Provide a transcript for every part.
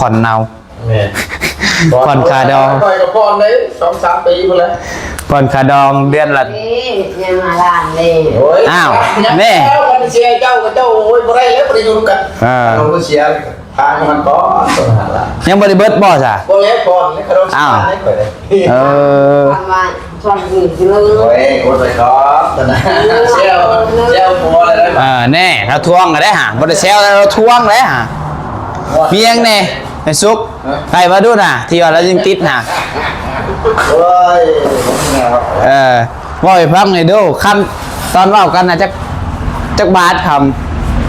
ผ่อนเนาผ่อนคาดอง คอยกับผ่อนเลย2-3 ปีมาแล้ว ผ่อนคาดองเดือนละ ยังมาล้านเลย อ้าวแม่ เสียเจ้ากับเจ้าโอ้ยบ่ได้แล้วบ่ได้อยู่กันเราก็เสียทางมันก็ต้นหาละ ยังบริเบิร์ตบ่จ้ะ บ่แล้วก่อนนี่เราสิไปเลย ทำมาชอบกินเลย โอ้ยโอ้ยครับตอนนั้นเสียวผัวอะไรได้ แน่เราทวงก็ได้หาบริเซลเราทวงเลยหาเมียงแน่ไอ้ซุกไปมาดูน่ะที่ว่าเราจึงติดน่ะ โอ้ย ว่าไปพักหน่อยดูคำตอนเว่ากันนะจักบาทค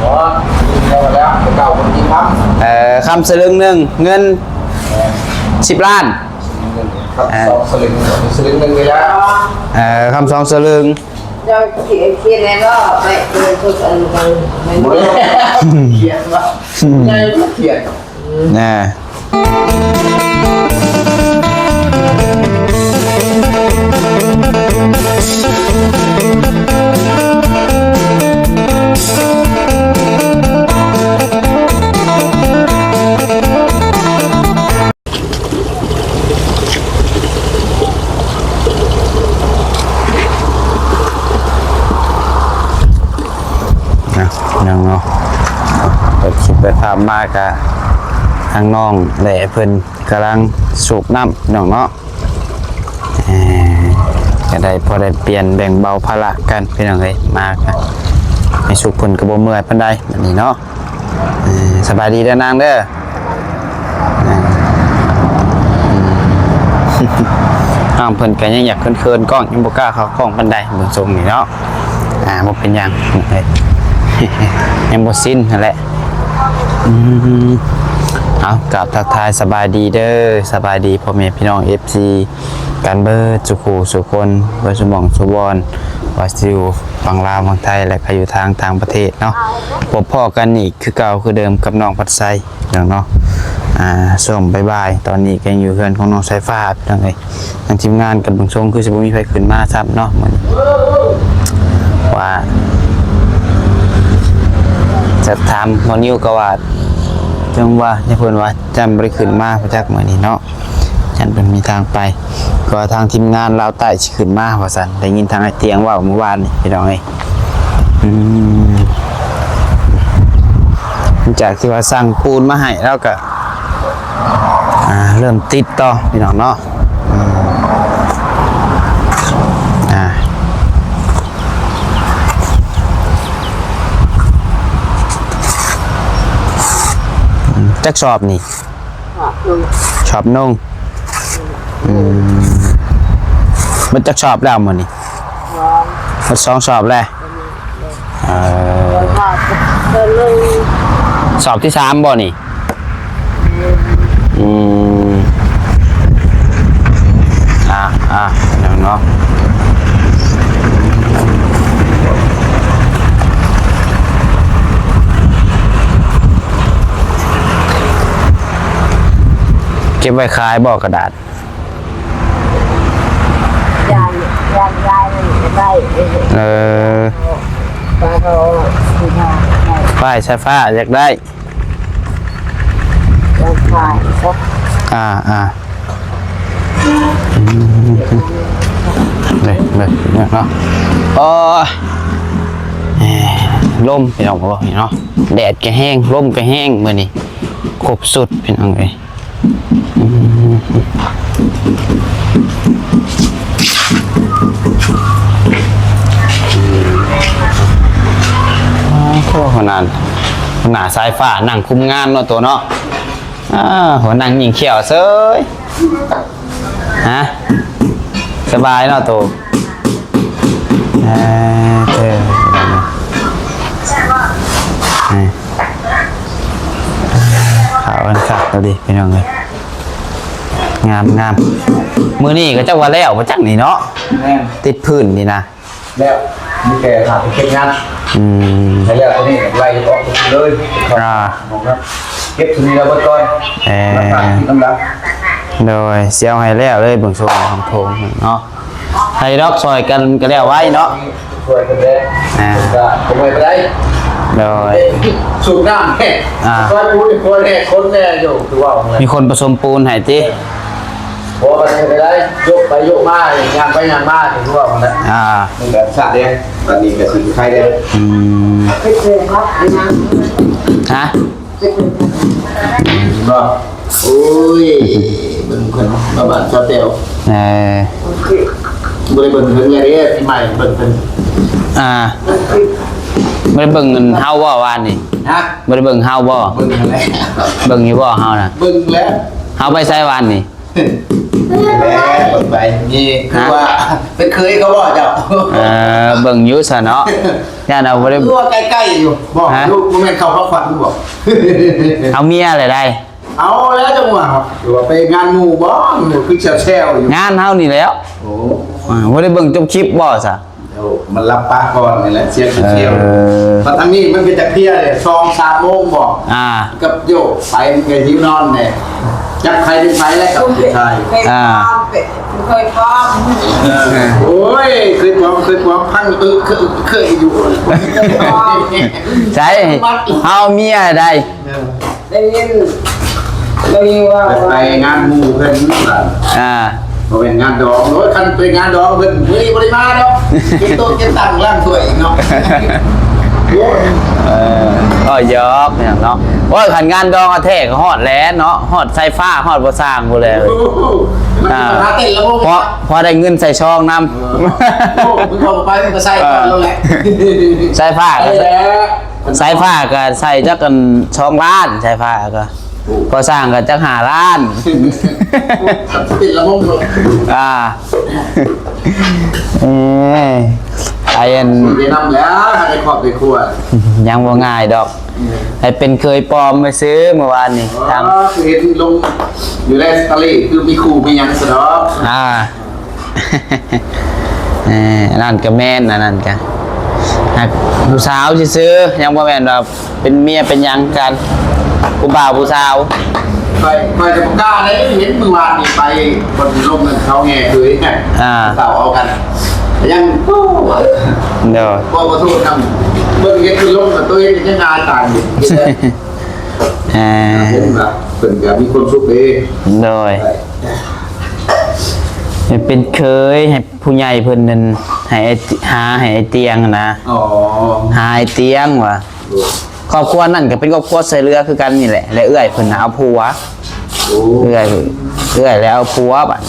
อ๋อเอาแล้วเก่าคนที่พัก ำคำสลึงหนึ่งเงิน10 ล้าน ครับ2 สลึงนึงไปแล้ว คำ2 สลึง เราเขียนแล้วก็ไปเดินทุกอันกันไม่หมด เขียนว่าไงเขียน น่ยังเนาะเปิดคลิปไปทำมากะทางน้องแหล่เพิ่นกำลังสูบน้ำน้องเนาะก็ได้พอได้เปลี่ยนแบ่งเบาภาระกันพี่น้องเอ้ยมากนะให้สูบเพิ่นกระโบเมื่อยปานใดแบบนี้เนาะสบายดีเด้อนางเด้อห้ามเพิ่นก็ยังอยากเคินๆกล้องยังบ่กล้าเข้ากล้องปานใดเบิ่งทรงนี่เนาะบ่เป็นหยังเอ้ย ยังบ่สิ้นนั่นแหละเอากลับทักทายสบายดีเด้อสบายดีพ่อแม่พี่น้อง FC กันเบิดสุขสุคนเบิดสมองสุวรรณว่าสิอยู่ฝั่งลาวฝั่งไทยและก็อยู่ทางต่างประเทศเนาะพบพ่อกันอีกคือเก่าคือเดิมกับน้องพัดไซเนาะส่งบ๊ายตอนนี้ก็ยังอยู่เพื่อนของน้องสายฟ้าพี่น้องเอ้ยทางทีมงานกับเบิ่งทรงคือสิบ่มีไผขึ้นมาซ้ำเนาะมื้อนี้ว่าจะทำมอนิวกว่าจังว่าเนี่ยเพิ่นว่าจำบริขึ้นมาพระจักเหมือนนี้เนาะฉันเป็นมีทางไปก็ทางทีมงานเราใต้สิขึ้นมาว่าซั่นได้ยินทางไอ้เตียงว่าเมื่อวานนี่พี่น้องเอ้ยจากที่ว่าสั่งปูนมาให้แล้วก็เริ่มติดต่อพี่น้องเนาะจักชอบนี่ชอบนุ่งมันจักชอบแล้วมันนี่มัน2 ชอบแล้วสอบที่3บ่นี่เนาะเก็บไว้ขายบ่กระดาษยายมันได้ปลาโตที่มาป้ายไฟฟ้าอยากได้จะขายสักเลยเนาะโอ้ลมพี่น้องบอกเนาะแดดก็แห้งลมก็แห้งมื้อนี้ครบสุดพี่น้องเอ้ยหัวหน้าสายฟ้านั่งคุมงานเนาะตัวเนาะหัวนั่งยิงเขียวเซ้ยสบายเนาะตัวขาวอันสักเราดิพี่น้องเลยงามมือนี่ก็จะว่าแล้วมาจังนี่เนาะติดพื้นนี่นะแล้วมีแกถามเก็บงานใช่แล้วตัวนี้ไล่ออกเลยครับเก็บตัวนี้แล้วก่อนน้ำรักโดยเสียวให้แล้วเลยบางช่วงของโถงเนาะให้ดอกซอยกันก็แล้วไว้เนาะช่วยกันได้ก็ขโมยไปได้ โดย สูบน้ำแน่คอยพูดคนแน่คนแน่อยู่คือว่าไง มีคนผสมปูนให้ติ พอไปได้ยกไปยกมางานไปงานมาคือว่ามันนะมันแบบชาติเดียตอนนี้ก็คือใครเดีย ไม่เคยครับนะ ฮะ ก็โอ้ยเป็นคนมาบ้านชาวเตียว บริเวณเรื่องอะไรที่ใหม่เป็น บ่ได้เบิ่งเงินเฮาบ่วานนี่ ฮะ บ่ได้เบิ่งเฮาบ่ บึงอะไร เบิ่งอยู่บ่เฮาน่ะ บึงแล้ว เฮาไปไสวานนี่ แล้วไปนี่คือว่าเป็นเคยเขาบอกเจ้า เบิ่งอยู่ซะเนาะย่านเอาบ่ได้ ตัวใกล้ๆอยู่บอกลูกกูแม่เขาพักผ่อนกูบอก เอาเมียอะไรได้ เอาแล้วจังหวะหรือว่าไปงานหมู่บ้องหมู่คือแช่อยู่ งานเฮานี่แล้ว โอ้ บ่ได้เบิ่งจบคลิปบ่ซะ มันรับปากก่อนนี่แหละเชียวตอนนี้มันเป็นจากเที่ยเลย2-3 โมงบอกกับโยกไปมันก็หิวนอนเนี่ยจับใครเป็นใครแล้วกับผู้ชาย เคยพร้อมเคยพร้อม โอ้ยเคยความพังเคยอยู่ ใช่เฮาเมียได้ ได้ยินว่า ไปงานหมู่เพิ่นพอเป็นงานดองโอ้ยคันเป็นงานดองเพิ่นบริมาเนาะกินโต๊ะกินตังล่างถ้วยเนาะ ก็ยอกเนี่ยเนาะโอ้ยขันงานดองอาเทกฮอดแล้วเนาะฮอดไฟฟ้าฮอดบ่สร้างบ่เลยพอได้เงินใส่ช่องนำ โอ้มึงพอไปมึงก็ใส่ก่อนแล้วแหละ ใส่ผ้าก็ใส่ผ้าก็ใส่จักกันช่องล้านใส่ผ้าก็พอสร้างก็จัก5 ล้าน ติดละมุมเลย ไอ้อัน ไปนำแล้วให้ครอบไปครัว ยังบ่ง่ายดอกให้เป็นเคยปลอมไปซื้อเมื่อวานนี่ทาง คือเห็นลงอยู่ในสตอรี่คือมีครูมียังสะดอก นั่นก็แม่นนั่นก็ผู้สาวซื้อยังบ่แม่นว่าเป็นเมียเป็นยังกันผู้บ่าวผู้สาว ไปจะกล้าเลยเห็นมือวานนี่ไปบนลมนั่นเขาแง่คือไงสาวเอากันยังเดี๋ยว พอขอโทษนำเบิ่งเห็นคือลมกับตัวเองยังงานต่างอยู่เห็นแบบเป็นแบบมีความสุขดี โดยเป็นเคยให้ผู้ใหญ่เพิ่นนั่นให้ให้เตียงนะหาเตียงว่ะครอบครัวนั่นก็เป็นครอบครัวใส่เรือคือกันนี่แหละและเอื้อยเพิ่นเอาผัวเอื้อยแล้วเอาผัวบัด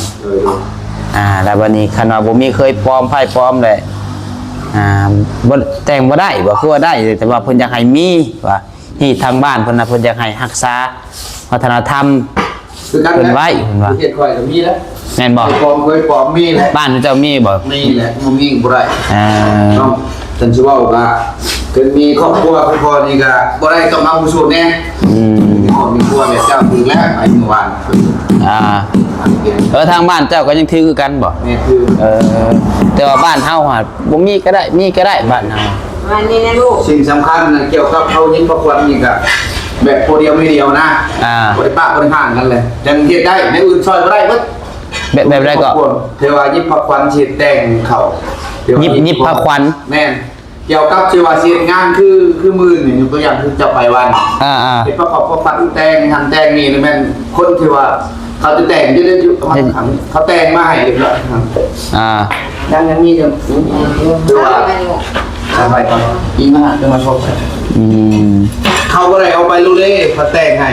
แล้ววันนี้คันว่าบ่มีเคยปลอมไพ่ปลอมเลยบ่แต่งบ่ได้บ่คือว่าได้แต่ว่าเพิ่นอยากให้มีว่าที่ทางบ้านเพิ่นน่ะเพิ่นอยากให้รักษาวัฒนธรรมเพิ่นไว้เพิ่นว่า เฮ็ดข่อยก็มีแล้ว แม่นบ่ เคยปลอมมีแล้ว บ้านเจ้ามีบ่ มีแหละบ่มีบ่ได้ต้องฉันสิเว้าก็เกิดมีครอบครัวคือพอนี่ก็บ่ได้ต้องเอาผู้สูตรแน่มีครอบมีครัวแบบเจ้าถึงแล้วไอ้เมื่อวานทางบ้านเจ้าก็ยังถือกันบ่ นี่คือ แต่ว่าบ้านเฮาหาบ่มีก็ได้มีก็ได้บ้านเฮา วันนี้นะลูก สิ่งสำคัญเกี่ยวกับเขายิงประกวดนี่ก็แบบโปรเดียวไม่เดียวนะบริป้าบริหารกันเลยยังเฮ็ดได้ในอื่นซอยบ่ได้เบิด แบบไรก็เทวายิบผักควันฉีดแต่งเขายิบผักควันแม่นเกี่ยวกับเทวาฉีดงานคือมือนี่ยกตัวอย่างคือจะไปวันเป็นประกอบผักควันแต่งทำแต่งนี่แม่นคนที่ว่าเขาจะแต่งยืดเขาแต่งมาให้เรียบร้อยยังมีจะดูว่าทำไปก่อนอีมาจะมาชมเขาก็เลยเอาไปรุ่นเล่เขาแต่งให้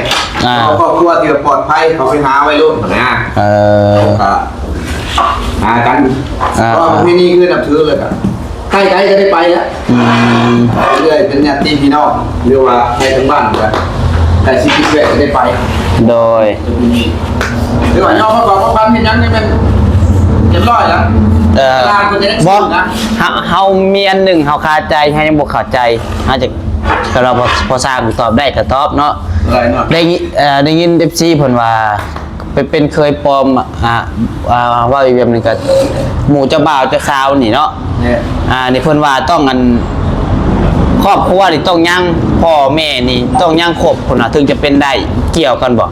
เขาครอบครัวที่ปลอดภัยเขาไปหาไว้รุ่นนะหากันก็ที่นี่คือนับถือเลยครับใกล้ๆจะได้ไปแล้วเรื่อยเป็นญาติพี่น้องเรียกว่าใครทั้งบ้านกันแต่ชีวิตเวทจะได้ไปโดยเดี๋ยวย่อมาก่อนว่าบ้านที่นั้นนี่มันเรียบร้อยแล้วบอกเฮามีอันหนึ่งเฮาคาใจให้ยังบ่เข้าใจเฮาจะเราพอสร้างตอบได้ก็ตอบเนาะได้ยิน FC เพิ่นว่าเป็นเคยปลอมว่าอีกแบบนึงก็หมู่เจ้าบ่าวเจ้าสาวนี่เนาะนี่เพิ่นว่าต้องกันครอบครัวนี่ต้องยังพ่อแม่นี่ต้องยังครบพุ่นน่ะถึงจะเป็นได้เกี่ยวกันบ่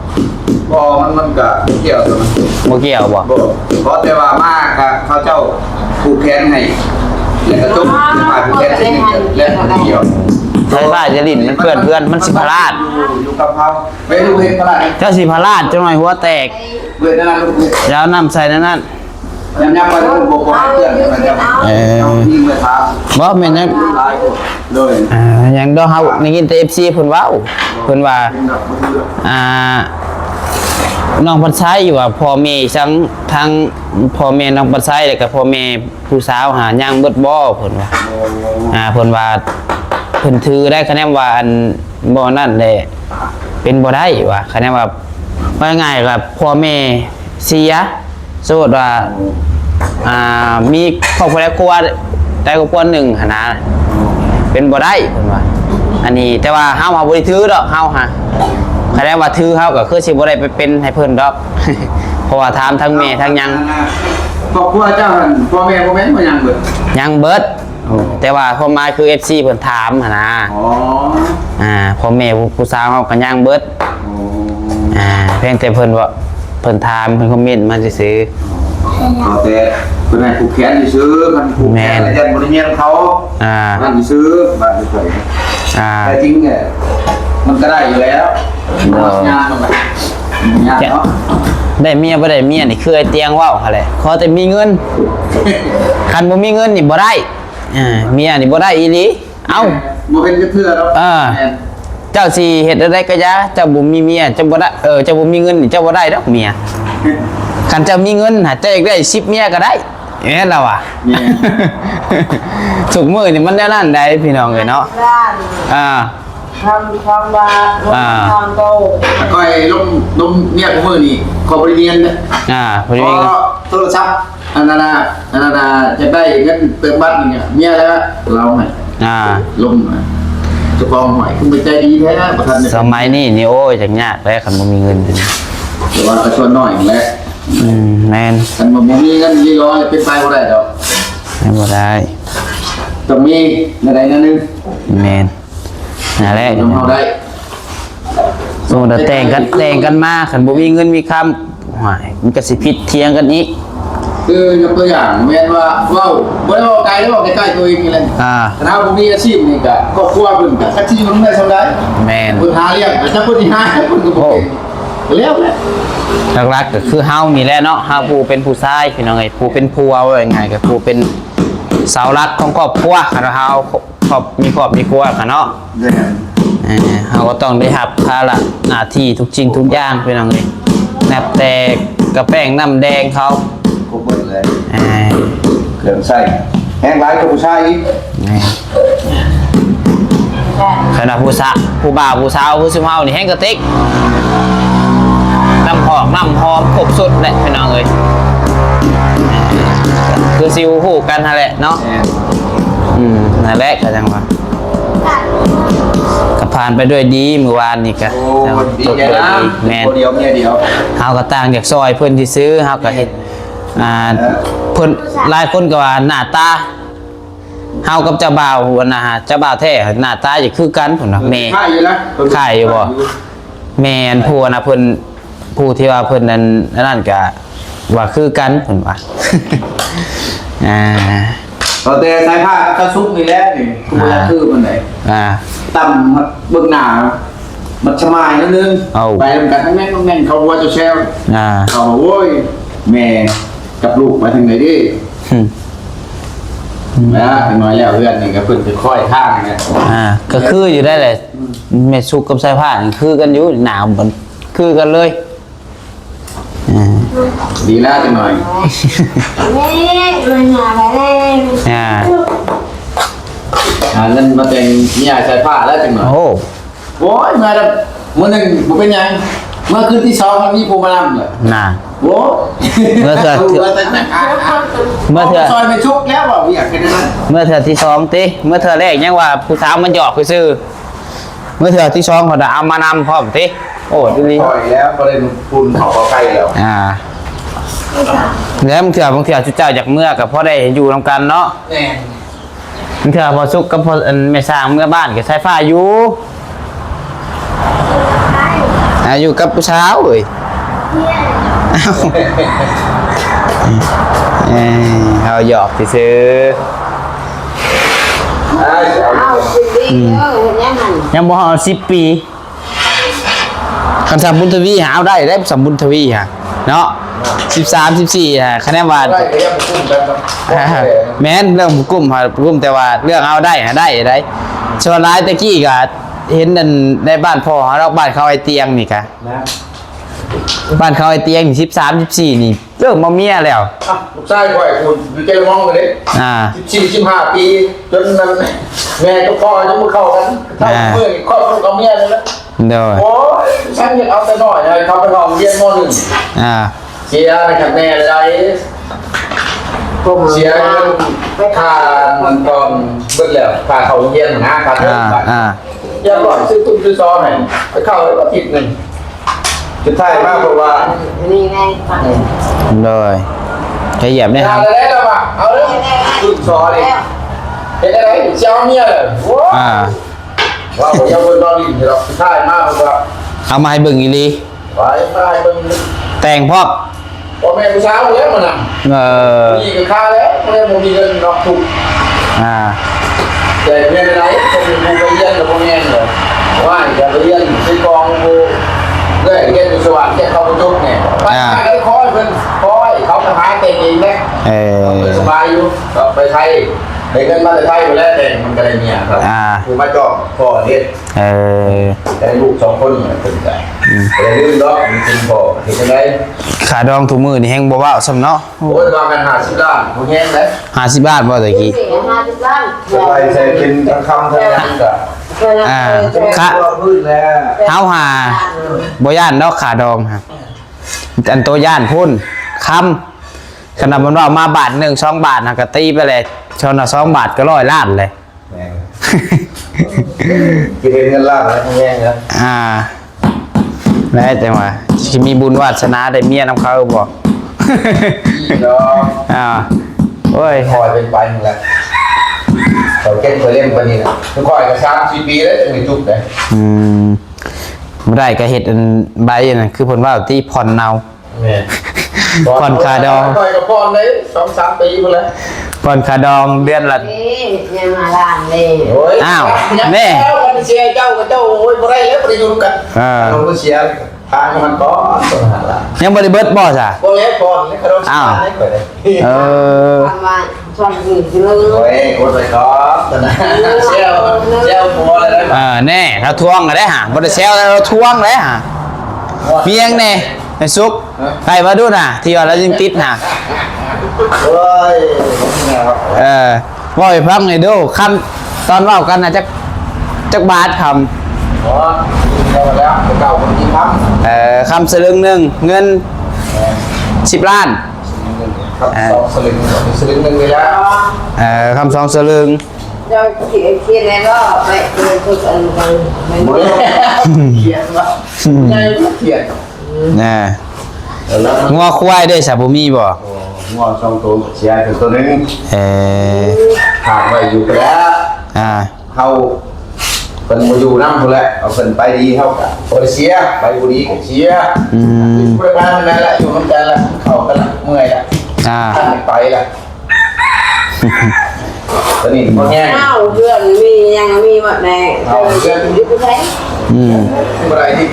มันก็เกี่ยวกันบ่เกี่ยวบ่เพราะแต่ว่ามากเขาเจ้าผูกแขนให้แล้วก็จบผ่านผูกแขนเส้นแล้วเกี่ยว สายฟ้าจะลิ้นมันเพื่อนมันสิพลาด อยู่กับเขาไม่รู้เห็นพลาด เจ้าสิพลาดจังหน่อยหัวแตก เวทนาลูก แล้วน้ำใส่นั่น ยังไปลูกโบกให้เพื่อนมันจะที่เมื่อเช้า บ่แม่นยัง ตายเลย ยังดอกเฮาได้ยินแต่ FC เพิ่นเว้าเพิ่นว่าน้องพันชัยอยู่ว่าพ่อแม่ทั้งพ่อแม่น้องพันชัยแล้วก็พ่อแม่ผู้สาวหาย่างเบิดบ่เพิ่นว่าเพิ่นว่าเพิ่นถือได้คะแนนว่าอันบ่นั่นแหละเป็นบ่ได้ว่าคะแนนว่าง่ายๆก็พ่อแม่เสียสมมุติว่ามีครอบครัวได้ครัวได้ครอบครัวหนึ่งหั่นนะเป็นบ่ได้เพิ่นว่าอันนี้แต่ว่าเฮาบ่ได้ถือดอกเฮาใครได้ว่าถือเฮาก็คือสิบ่ได้ไปเป็นให้เพิ่นดอก เพราะว่าถามทั้งแม่ทั้งยัง ครอบครัวเจ้าหันพ่อแม่บ่แม่นบ่ยังเบิด ยังเบิดแต่ว่าความหมายคือ FC เพิ่นถามหั่นนะ อ๋อ พ่อแม่ผู้สาวเฮาก็ยังเบิดเพียงแต่เพิ่นว่าเพิ่นถามเพิ่นคอมเมนต์มาซื่อ เอาแต่เพิ่นให้ผูกแขนซื้อมันผูกแขนแล้วยันบ่ได้เมียเขานั่นซื้อบ้านเฉยแต่จริงเนี่ยมันก็ได้อยู่แล้วงานมันแบบงานเนาะ ได้เมียบ่ได้เมียนี่คือไอ้เตียงเว้าหั่นแหละขอแต่มีเงินคันบ่มีเงินนี่บ่ได้เมียนี่บ่ได้อีหลีเอ้า บ่เป็นเพื่อนแล้ว เจ้าสิเฮ็ดอะไรก็ยะเจ้าบ่มีเมียเจ้าบ่ได้เจ้าบ่มีเงินนี่เจ้าบ่ได้ดอกเมียคันเจ้ามีเงินหาเจ้าอยากได้10เมียก็ได้แม่นแล้วว่ะทุกมื้อนี่มันแนวนั้นได้พี่น้องเอ้ยเนาะทำความบาปทำโต ก็ไอ้ลมเมียของมือนี่ขอบริเวณเนี่ยพอดี โทรศัพท์อันนั้นจะได้เงินเติมบัตรเนี่ยเมียแล้วเราให้ลมจะกองหอยคุณไปใจดีแท้ประทันสมัยนี้นี่โอ้ยจังยากแล้วคันบ่มีเงินแต่ว่ากระชวนหน่อยแหละแม่นคันบ่มีเงินยี่ร้อยเป็นไปบ่ได้ดอกบ่ได้ต้องมีอะไรนั่นนึงแม่นนั่นแหละต้องเอาได้สมมุติแต่งกันมาคันบ่มีเงินมีคำหายมันก็สิผิดเถียงกันอีกคือยกตัวอย่างแม่นว่าว้าวบ่ได้ว่าไกลแล้วว่าใกล้ๆตัวเองนี่แหละถ้าบ่มีอาชีพนี่ก็ครอบครัวเพิ่นก็อาชีพมันได้สำได้แม่นเพิ่นหาเลี้ยงแต่ถ้าเพิ่นสิหาเพิ่นก็บ่เลี้ยงแหละหลักๆก็คือเฮานี่แหละเนาะเฮาผู้เป็นผู้ชายพี่น้องเอ้ยผู้เป็นผัวว่ายังไงก็ผู้เป็นเสาหลักของครอบครัวคันเฮามีครอบมีครัวกันเนาะเฮาก็ต้องได้รับภาระหน้าที่ทุกสิ่งทุกอย่างพี่น้องเอ้ยนับแต่กระแป้งน้ำแดงเขาครบหมดเลยเครื่องใส่แห้งหลายกับผู้ชายอีกขณะผู้บ่าวผู้สาวผู้ซุ่มเฮานี่แห้งกระติกน้ำหอมครบสุดแหละพี่น้องเอ้ยคือซิวคู่กันนั่นแหละเนาะนั่นแหละก็จังว่าก็ผ่านไปด้วยดีเมื่อวานนี่ก็จบด้วยดีแม่นเดียวเมียเดียวเฮาก็ต่างจากซอยเพิ่นที่ซื้อเฮาก็เฮ็ดเพิ่นหลายคนก็ว่าหน้าตาเฮากับเจ้าบ่าวนะฮะเจ้าบ่าวแท้หน้าตาสิคือกันพุ่นน่ะแม่ค่ายอยู่นะค่ายอยู่บ่แม่นผู้นะเพิ่นผู้ที่ว่าเพิ่นนั่นก็ว่าคือกันเพิ่นว่าเราแต่สายผ้าก็ซุกนี่แหละนี่คือว่าคือมันไหนต่ำเบื้องหน้ามันชมายนิดนึงไปเหมือนกันทั้งแม่งเขาว่าจะแชร์เขาโว้ยแม่กับลูกไปทางไหนดินะถึงน้อยแล้วเพื่อนนี่ก็เพิ่งจะค่อยข้างเนี่ยก็คืออยู่ได้แหละแม่สุกกับสายผ้าคือกันอยู่หนาวมันคือกันเลยดีแล้วจังหน่อยเงินมาแต่งมียาใส่ผ้าแล้วจังหน่อยโอ้ยมาแล้วมื้อนึงบ่เป็นยังเมื่อคืนที่2มันมีผู้มาลำเลยน่ะโอ้เมื่อเทื่อซอยไปชุกแล้วบ่อยากแค่นั้นเมื่อเทื่อที่2ติเมื่อเทื่อแรกยังว่าผู้สาวมันหยอกซื่อเมื่อเทื่อที่2เขาเอามานำพร้อมติโอ้ดีปล่อยแล้วก็เลยคุณเขาใกล้แล้วแล้วบางเถื่อจุเจ้าจากเมื่อกับพ่อได้อยู่ทำกันเนาะบางเถื่อพอสุกกับพอแม่สร้างเมื่อบ้านกับใช้ฟ้าอยู่กับผู้สาวเลยเขาหยอกซื้อ ปีเนาะเห็นยังหัน ยังบ่ฮอด10 ปีคันสามบุญทวีหาเอาได้สามบุญทวีฮะเนาะ13 14ฮะคะแนนว่า ได้ก็ยังกุ้งแบบ แม่นเรื่องกลุ่มครับกลุ่มแต่ว่าเรื่องเอาได้หาได้ได้ชวนร้ายตะกี้ก็เห็นนั่นในบ้านพ่อเขาเราบ้านเขาไอเตียงนี่กะ นะ บ้านเขาไอเตียงนี่13 14นี่เริ่มมาเมียแล้ว ลูกชายก่อยคุณอยู่เจริญมองเลย 14-15 ปีจนมันแม่กับพ่อจะมาเข้ากันเท่าเมื่อครอบครัวกับเมียเลยนะ เด้อ โอ้ยฉันยังเอาแต่น้อยเลยเขาไปห้องเรียนม .1 เสียนะครับแม่เลยเสียเงินค่ามันตอนเบิดแล้วค่าเขาเรียนนะค่าเทอมบัตรยังก่อนซื้อตุ้มซื้อซอให้ไปเข้าแล้วก็ผิดเงินจะท้ายมากเพราะว่า นี่ไงฟัง เด้อขยับได้ครับ เอาเลยแล้วป่ะเอาเลยตุ้มซอเลยเห็นอะไรเจ้าเมียเลยว่าผมยังคนรอดินเราท้ายมากเพราะว่า เอามาให้เบิ่งอีหลี ไปเบิ่ง แต่งพร้อม พ่อแม่ผู้สาวแล้วมันน่ะ มีกับข้าแล้วไม่ได้มีเงินนอกทุกแต่เรียนอะไรผมมีไปเรียนกับพวกนี้เลยว่าจะไปเรียนซื้อกองกูเรื่อยเรียนอยู่สวรรค์แค่เข้าไปจุกเนี่ยไปก็คอยเพิ่นคอยเขาจะหาเต็งเองแม่สบายอยู่ก็ไปไทยไปเงินมาแต่ไทยไปแล้วแต่มันก็ได้เมียครับคือมาจอบพ่อเรียนแต่ลูก2 คนเนี่ยเป็นใจแต่ลืมดอกจริงพ่อเห็นยังไง ขาดองถุงมือนี่แฮงบ่ว้าวซ้ำเนาะ โอ้ยบางกัน50 ล้านพวกนี้เลย 50 บาทบ่ตะกี้ 50 ล้าน สบายใจกินทั้งคำทั้งนั้นก็ ค่ะ พื้นแล้ว เฮาหาบ่ย่านดอกขาดองฮะอันโตย่านพุ่นคำขนาดมันว่ามาบาท1 2 บาทน่ะก็ตีไปเลยชนน่ะ2 บาทก็100 ล้านเลย กินเงินล่างแล้วแย่งแล้ว แล้วแต่ว่าสิมีบุญวาสนาได้เมียนำเขาบ่ เนาะ โอ้ย คอยเป็นไปนึงแล้วเขาเก็บเคยเล่นปนี้นะทุกคอยก็3-4 ปีแล้วจะมีจุกเลย บ่ได้ก็เฮ็ดอันใบนั่นคือเพิ่นว่าที่ผ่อนเนา ผ่อนคาดอง คอยกับผ่อนได้2-3 ปีหมดแล้ว ผ่อนคาดองเดือนละ นี่ยังมาล้านเลย โอ้ย อ้าว แม่ แม่ เสียเจ้ากับเจ้าโอ้ยบ่ได้แล้วบ่ได้อยู่กันเราก็เสียทางมันก็ต้องหาละ ยังบ่ได้เบิดบ่จ้ะ บ่แล้วก่อนนี่ก็ต้องให้ก่อนเลย ทำมาชอบกินเลย โอ้ยกดไปก่อนตอนนั้นเซลโฟนอะไรแบบ แน่เราทวงก็ได้หาบ่ได้แซวแล้วเราทวงเลยหาเมียงแน่ไอ้ซุกไปมาดูน่ะที่ว่าเรายังติดน่ะ โอ้ยนี่ครับ ว่าให้ฟังหน่อยดูคำตอนเว้ากันน่ะจักบาทคำ อ๋อแล้วเก่าคนกินทำ คำสลึงหนึงเงิน10 ล้าน ครับสลึงหนึ่งไปแล้ว คำ2 สลึง เราเขียนแล้วก็ไปเดินทุกอันกันไม่ หมด รู้ แล้วเขียนว่าไงเขียน น่ะ แล้ว งัวควายได้ซะบ่มีบ่ งอช่องตัวเชียร์ตัวนึง เออ ผ่านไปอยู่แล้ว เขาเป็นมาอยู่น้ำคนแหละเอาเป็นไปดีเท่ากับโอเชียไปบุรีกับเชียบริการนั่นแหละอยู่น้ำกันละเข้ากันละเมื่อยละท่านไปละตอนนี้พอแห้ง เอ้าเพื่อนมียังมีหมดแน่เพื่อนอยู่ที่ไหน อะไรที่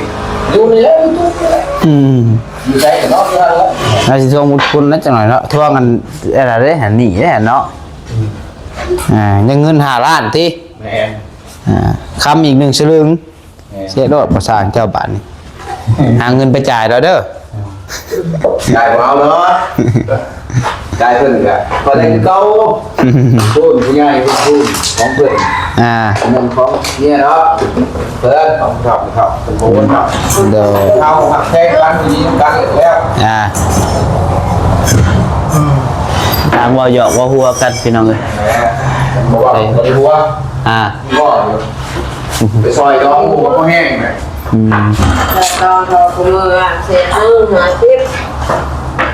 อยู่นี่แล้วอยู่ใจกับน้องอยู่แล้ว เราสิทวงบุญคุณนั่นจังหน่อยเนาะทวงกันอะไรได้หันหนีได้หันเนาะยังเงิน5 ล้านที่ แม่ คำอีก1 สลึงเสียโดดประสานเจ้าบ้านนี่หาเงินไปจ่ายเราเด้อ ได้ของเราเนาะได้เพื่อนกันพอได้เก้าพูดผู้ใหญ่พูดของเพื่อนเงินของเนี่ยเนาะเพื่อนของเขาเป็นโบนเขา เด้อ เขาหักแท้กันดีกันแล้ว ทางว่าหยอกว่าหัวกันพี่น้องเลย บอกว่าบริหัว ก็ ไปซอยน้องหัวก็แห้งเลย ตอนเราคุมือเสีย50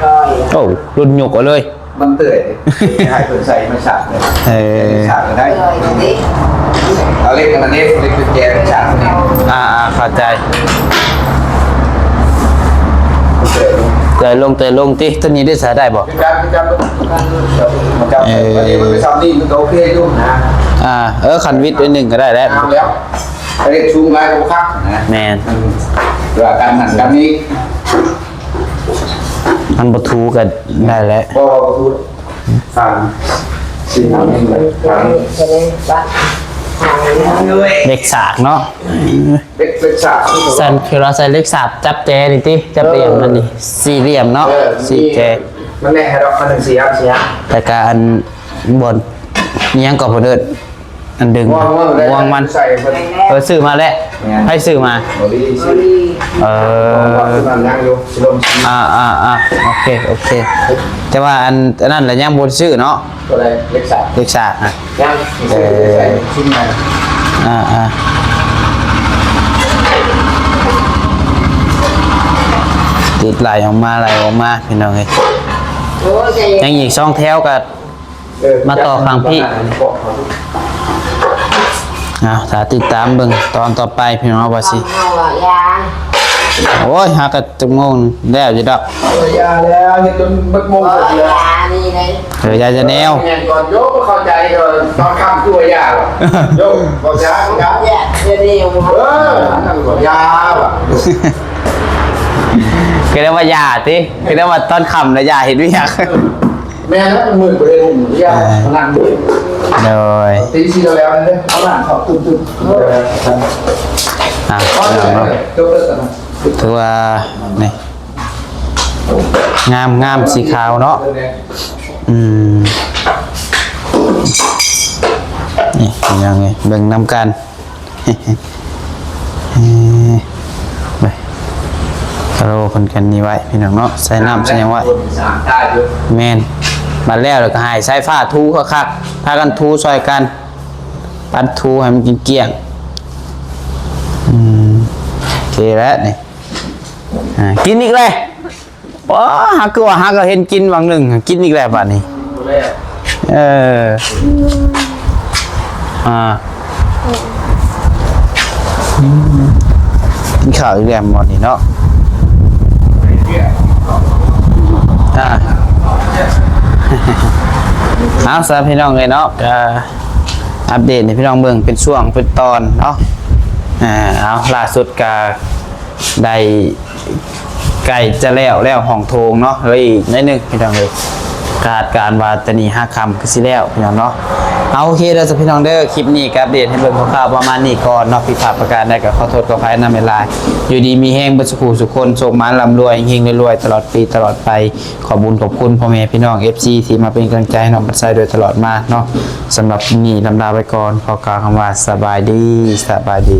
ก็ โอ้รุ่นหยกเอาเลย มันเตื่อยให้เปิดใส่มาฉากเลยฉากได้ เลยดิ เอาเล่นกันเล่นเล่นกุญแจฉากนี่ เข้าใจ เตื่อย ใจ เตยลงติตัวนี้ได้สายได้บ่ พี่จับวันนี้มันไปซ้ำนี่มันก็โอเคอยู่นะ คันวิทย์ด้วยหนึ่งก็ได้แล้ว เอาแล้วไปเรียกชูงไงก็คักนะ แมน เรื่องการนั่นการนี้ มันบ่ทูกันได้แล้ว ก็พูดฟังสิ่งนั้นเลยฟัง จะได้บ้านหายเลย เล็กสากเนาะ เล็กสาว สันคือเราใส่เล็กสากจับแจนี่ติจับเหลี่ยมมันนี่สี่เหลี่ยมเนาะสี่แจ มันแน่ให้เราคันหนึ่งเสีย แต่การอันบนเนี้ยงกับคนอื่นอันดึงวางมัน ใส่มัน ซื้อมาแล้วให้ซื้อมา โอ้ดีสิ มันนั่งอยู่ชิลม โอเคแต่ว่าอันนั้นแหละยังบนซื้อเนาะ ตัวอะไรเล็กสาว เล็กสากย่างใส่ชิ้นไหน ติดไหลออกมาพี่น้องเอ้ย โอ้ยใจ ยังอีกช่องแถวกับมาต่อฟังพี่ถ้าติดตามเบิ่งตอนต่อไปพี่น้องว่าสิ เอาละยา โอ้ยหากระจุงงงแล้วอยู่ดอก ยาแล้วเห็นจนบัดโมง โอ้ เลย ยานี่เลย ยายจะแนว ก่อนโยกเข้าใจตอนคำตัวยาโยกบอกยาครับ เนี่ยเดี๋ยวนี้ผม นั่นบอกยาว่ะ ก็เรียกว่ายาติก็เรียกว่าต้นคำนะยาเห็นวิยาก แม่นั้นมือไปเลยผมยานั่งด้วย โดย ตีชีแล้วเนี่ยเอาหลังขอบตุ้มจบแล้วกัน ถือว่านี่งามสีขาวเนาะนี่ยังไงเบิ่งนำกันไปกระโลคนกันนี้ไว้พี่น้องเนาะใส่น้ำใส่ยังไว้ ได้ด้วย แมนมาแล้วก็ให้ใช้ผ้าทูคักๆพากันทูซอยกันปัดทูให้มันกินเกลี้ยงโอเคแล้วนี่กินอีกเลยว้าฮักก็ว่าฮักก็เห็นกินบางหนึ่งกินอีกแล้วบัดนี้กินข้าวอีกแล้วหมดนี่เนาะเอาสำหรับพี่น้องเลยเนาะอัปเดตให้พี่น้องเบิ่งเป็นช่วงเป็นตอนเนาะเอาล่าสุดก็ได้ไก่จะแล้วห้องโถงเนาะเฮ้ยนิดนึงพี่น้องเลยขาดการว่าจะหนี5 คำคือสิแล้วพี่น้องเนาะเอาโอเคเด้อพี่น้องเด้อคลิปนี้ก็อัปเดตให้เบิ่งคร่าวๆประมาณนี้ก่อนเนาะผิดพลาดประการใดก็ขอโทษขออภัยนำเวลาอยู่ดีมีแห้งเบ่สุขสุขคนโชคมาร่ำรวยเฮงรวยตลอดปีตลอดไปขอบุญขอบคุณพ่อแม่พี่น้อง FC ที่มาเป็นกำลังใจให้น้องปัดไซโดยตลอดมาเนาะสำหรับนี้ลำลาไปก่อนขอกล่าวคำว่าสบายดี